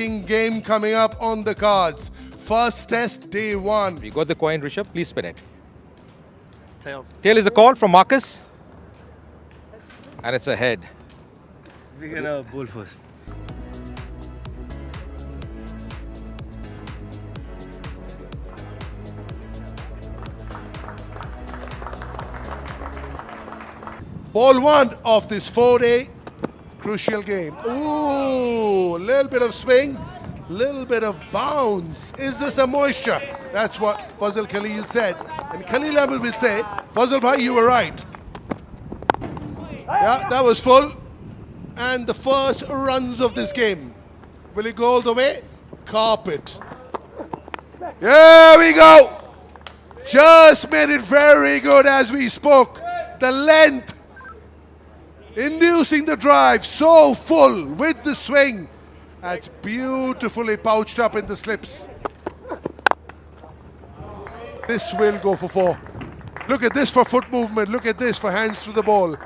intriguing game coming up on the cards. First test, day one. You got the coin, Rishabh. Please spin it. Tails. Tail is a call from Marcus. And it's a head. We're gonna bowl first. Ball one of this 4-day crucial game. Ooh, a little bit of swing, little bit of bounce. Is this a moisture? That's what Fazal Khalil said. And Khalil Ahmed will say, Fazal bhai, you were right. Yeah, that was full. And the first runs of this game. Will it go all the way? Carpet. Here we go. Just made it very good as we spoke. The length. Inducing the drive, so full with the swing. That's beautifully pouched up in the slips. This will go for 4. Look at this for foot movement. Look at this for hands to the ball.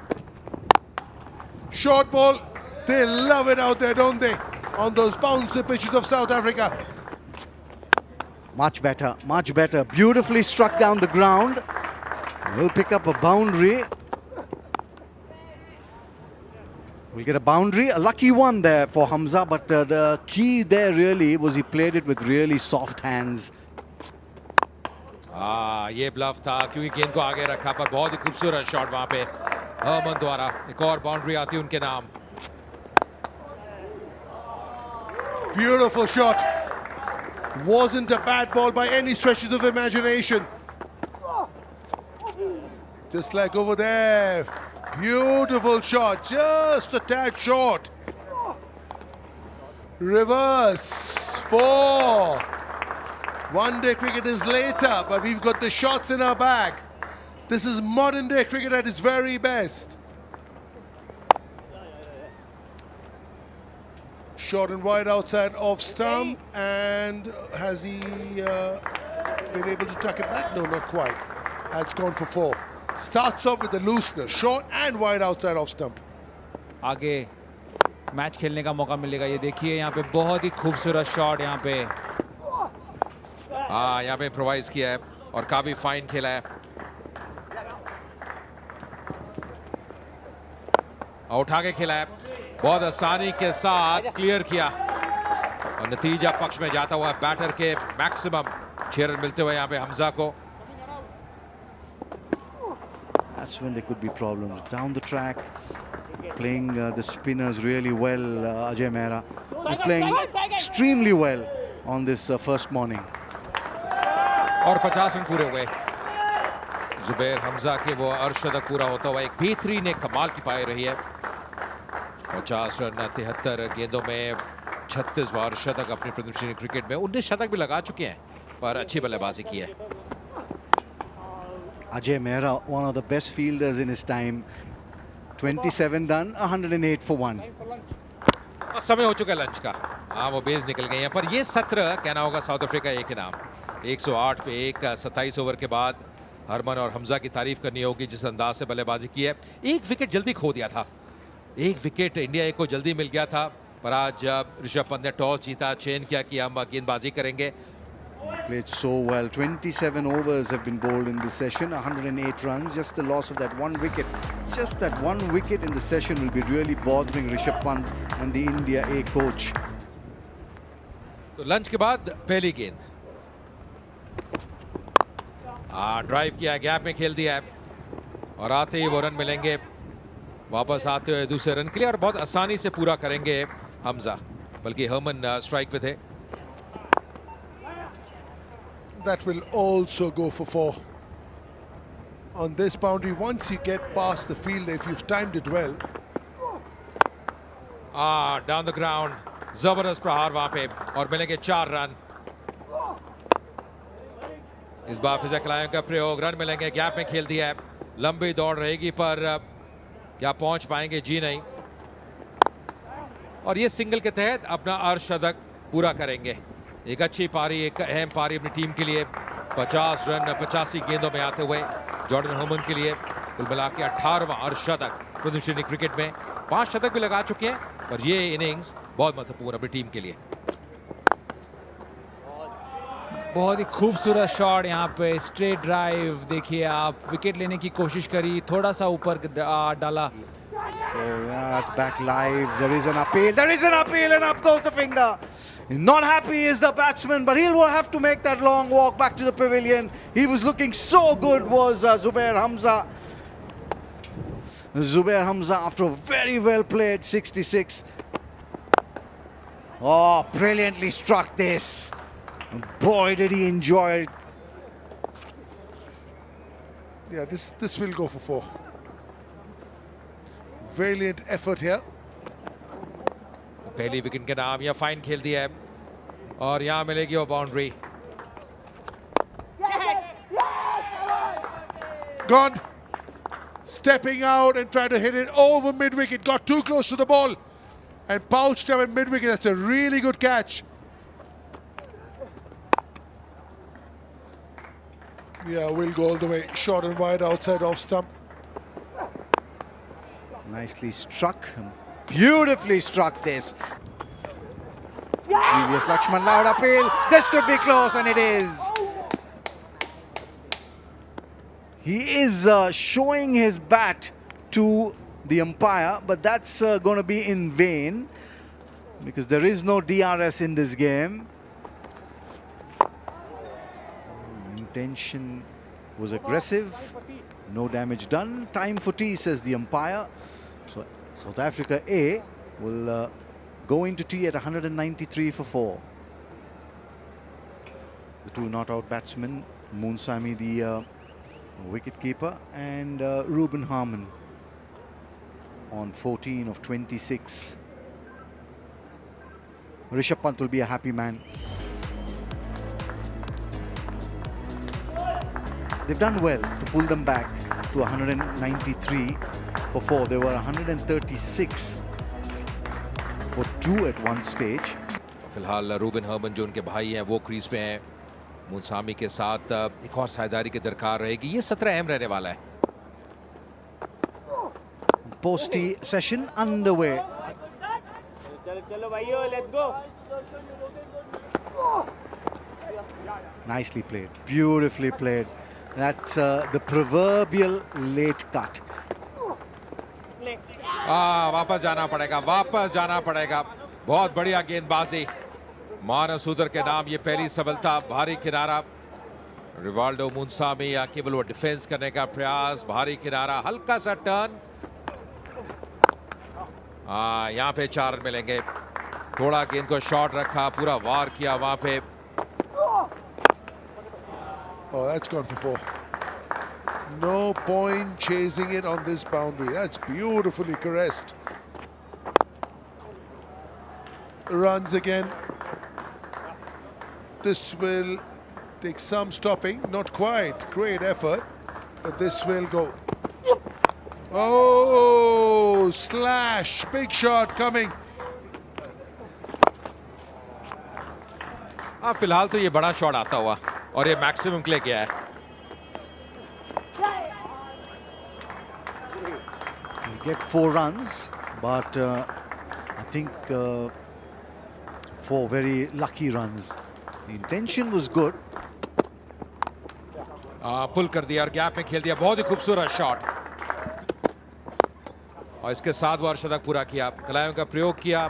Short ball. They love it out there, don't they? On those bouncy pitches of South Africa. Much better, much better. Beautifully struck down the ground. Will pick up a boundary. We'll get a boundary, a lucky one there for Hamza, but the key there really was he played it with really soft hands. ये bulb था क्योंकि गेंद को आगे रखा पर बहुत ही खूबसूरत शॉट वहां पे हरमन द्वारा एक और बाउंड्री आती उनके नाम. Beautiful shot. Wasn't a bad ball by any stretches of the imagination. Just like over there. Beautiful shot, just a tad short. Reverse, 4. One-day cricket is later, but we've got the shots in our bag. This is modern-day cricket at its very best. Short and wide outside off stump, and has he been able to tuck it back? No, not quite. That's gone for 4. Starts off with the loosener, short and wide outside off stump. आगे match खेलने का मौका मिलेगा. ये देखिए यहाँ पे बहुत ही खूबसूरत शॉट यहाँ पे. यहाँ पे इम्प्रोवाइज किया है और काफी फाइन खेला है. उठा के खेला है, बहुत आसानी के साथ क्लियर किया और नतीजा पक्ष में जाता हुआ बैटर के मैक्सिमम 6 रन मिलते हुए यहाँ पे हमजा को. That's when there could be problems. Down the track, playing the spinners really well. Ajay Mehra was playing extremely well on this first morning. और 50 रन पूरे हुए. जुबैर हमजा के वो अर्शदक पूरा होता हुआ एक बेहतरीन एक कमाल की पाई रही है. 50 रन 73 गेंदों में 36 बार शतक अपनी प्रदर्शनी क्रिकेट में 19 शतक भी लगा चुके हैं पर अच्छी बल्लेबाजी की है. Ajay Mehra, one of the best fielders in his time. 27 done, 108 for 1. और समय हो चुका है लंच का. हाँ वो बेस निकल गई हैं पर ये सत्र कहना होगा साउथ अफ्रीका एक ही नाम. 108 पे 27 ओवर के बाद हरमन और हमजा की तारीफ करनी होगी जिस अंदाज से बल्लेबाजी की है. एक विकेट जल्दी खो दिया था. एक विकेट इंडिया को जल्दी मिल गया था पर आज ऋषभ पंत ने टॉस जीता, चयन किया कि हम गेंदबाजी करेंगे. Played so well. 27 overs have been bowled in this session. 108 runs. Just the loss of that one wicket. Just that one wicket in the session will be really bothering Rishabh Pant and the India A coach. तो lunch के बाद पहली गेंद drive किया, gap में खेल दिया है और आते ही वो रन मिलेंगे. वापस आते हुए दूसरे रन के लिए और बहुत आसानी से पूरा करेंगे हमजा, बल्कि हरमन स्ट्राइक पे थे. That will also go for 4. On this boundary, once you get past the field, if you've timed it well. Down the ground, जबरदस्त प्रहार वहां पे और मिलेंगे 4 रन. इस बार फिजिकल आयन का प्रयोग, रन मिलेंगे. गैप में खेल दिया है, लंबी दौड़ रहेगी पर क्या पहुंच पाएंगे? जी नहीं. और ये सिंगल के तहत अपना अर्धशतक पूरा करेंगे. एक अच्छी पारी, एक अहम पारी अपनी टीम के लिए. 50 रन 85 गेंदों में आते हुए जॉर्डन हरमन के लिए कुल मिला के 18वां अर्धशतक प्रदर्शनी क्रिकेट में. 5 शतक भी लगा चुके हैं पर ये इनिंग्स बहुत महत्वपूर्ण अपनी टीम के लिए. बहुत ही खूबसूरत शॉट यहाँ पे, स्ट्रेट ड्राइव देखिए आप, विकेट लेने की कोशिश करी, थोड़ा सा ऊपर डाला. So yeah, it's back live. There is an appeal. There is an appeal, and up goes the finger. Not happy is the batsman, but he'll have to make that long walk back to the pavilion. He was looking so good, was Zubair Hamza. Zubair Hamza, after a very well played 66. Oh, brilliantly struck this. Boy, did he enjoy it. Yeah, this will go for 4. Valiant effort here. पहली wicket के नाम, या fine खेल दिया है और यहाँ मिलेगी वो boundary. Gone. Stepping out and trying to hit it over mid-wicket. Got too close to the ball and pounced him at mid-wicket. That's a really good catch. Yeah, will go all the way. Short and wide outside off stump. Nicely struck. Beautifully struck this. Previous Lakshman loud appeal. This could be close, and it is. He is showing his bat to the umpire, but that's going to be in vain because there is no DRS in this game. Intention was aggressive. No damage done. Time for tea, says the umpire. So South Africa A will go into tea at 193 for 4. The two not out batsmen, Moonsamy, the wicket keeper, and Ruben Harman on 14 of 26. Rishabh Pant will be a happy man. They've done well to pull them back to 193 for 4. They were 136 for 2 at one stage. फिलहाल Rubin Hermann जो उनके भाई हैं वो crease पे हैं. मुंसामी के साथ एक और साझेदारी की दरकार रहेगी. ये 17 अहम रहने वाला है. Post-tea session underway. चलो भाइयों, let's go. Nicely played, beautifully played. That's the proverbial late cut. वापस जाना पड़ेगा, वापस जाना पड़ेगा. बहुत बढ़िया गेंदबाजी. मानव सूदर के नाम ये पहली सफलता. भारी किनारा. रिवाल्डो मुंसामी या केवल वो डिफेंस करने का प्रयास. भारी किनारा, हल्का सा टर्न. यहाँ पे 4 रन मिलेंगे. थोड़ा गेंद को शॉर्ट रखा, पूरा वार किया वहां पे. Oh, that's gone for 4. No point chasing it on this boundary. That's beautifully caressed. Runs again. This will take some stopping. Not quite. Great effort. But this will go. Oh, slash. Big shot coming. फिलहाल तो ये बड़ा shot आता हुआ और ये maximum के लिए गया है. He'll get 4 runs, but I think 4 very lucky runs. The intention was good. पुल कर दिया और गैप में खेल दिया. बहुत ही खूबसूरत शॉट. और इसके साथ वो अर्धशतक पूरा किया. कलायों का प्रयोग किया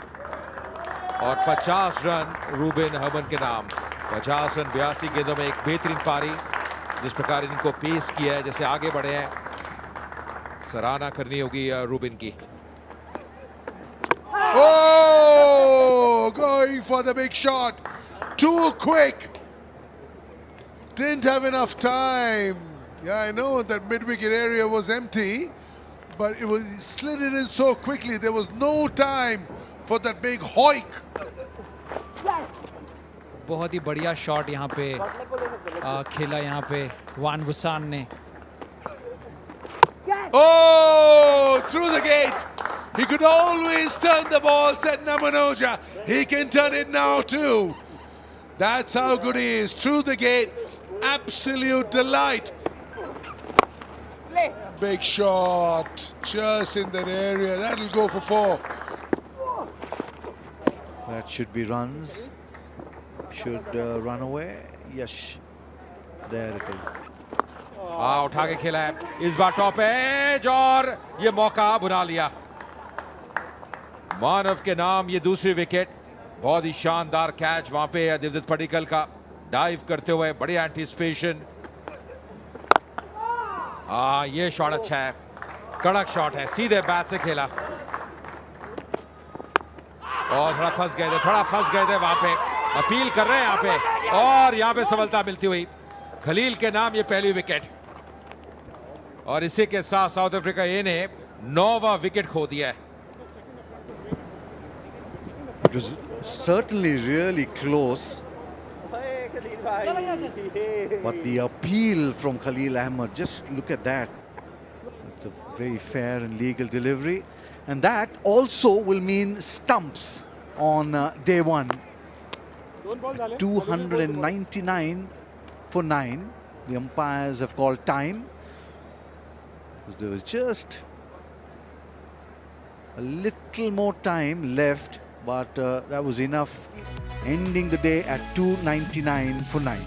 और 50 रन रूबिन हर्मन के नाम. 50 रन 82 गेंदों में एक बेहतरीन पारी. जिस प्रकार इनको पेश किया है, जैसे आगे बढ़े हैं, सराहना करनी होगी रूबिन की. Oh, going for the big shot. Too quick. Didn't have enough time. Yeah, I know that mid-wicket area was empty, but he slid it in so quickly. There was no time for that big hoik. बहुत ही बढ़िया shot यहाँ पे खेला यहाँ पे वान Busan ने. Oh, through the gate. He could always turn the ball, said Namanoja. He can turn it now too. That's how good he is. Through the gate. Absolute delight. Big shot. Just in that area. That'll go for 4. That should be runs. should run away. Yes, there it is. हाँ, उठा के खेला है, इस बार top edge और ये मौका बुला लिया। मानव के नाम ये दूसरी विकेट, बहुत ही शानदार कैच वहां पे देवदत्त पडिक्कल का डाइव करते हुए, बड़ी एंटीसिपेशन। हाँ, ये शॉट अच्छा है, कड़क शॉट है, सीधे बैट से खेला और थोड़ा फंस गए थे वहां पे, अपील कर रहे हैं यहाँ पे और यहाँ पे सफलता मिलती हुई। खलील के नाम ये पहली विकेट और इसी के साथ साउथ अफ्रीका ए ने 9वां विकेट खो दिया है। It was certainly really close, but the appeal from Khalil Ahmed, just look at that. It's a very fair and legal delivery, and that also will mean stumps on day one. 299 for 9. The umpires have called time. There was just a little more time left, but that was enough, ending the day at 299 for 9.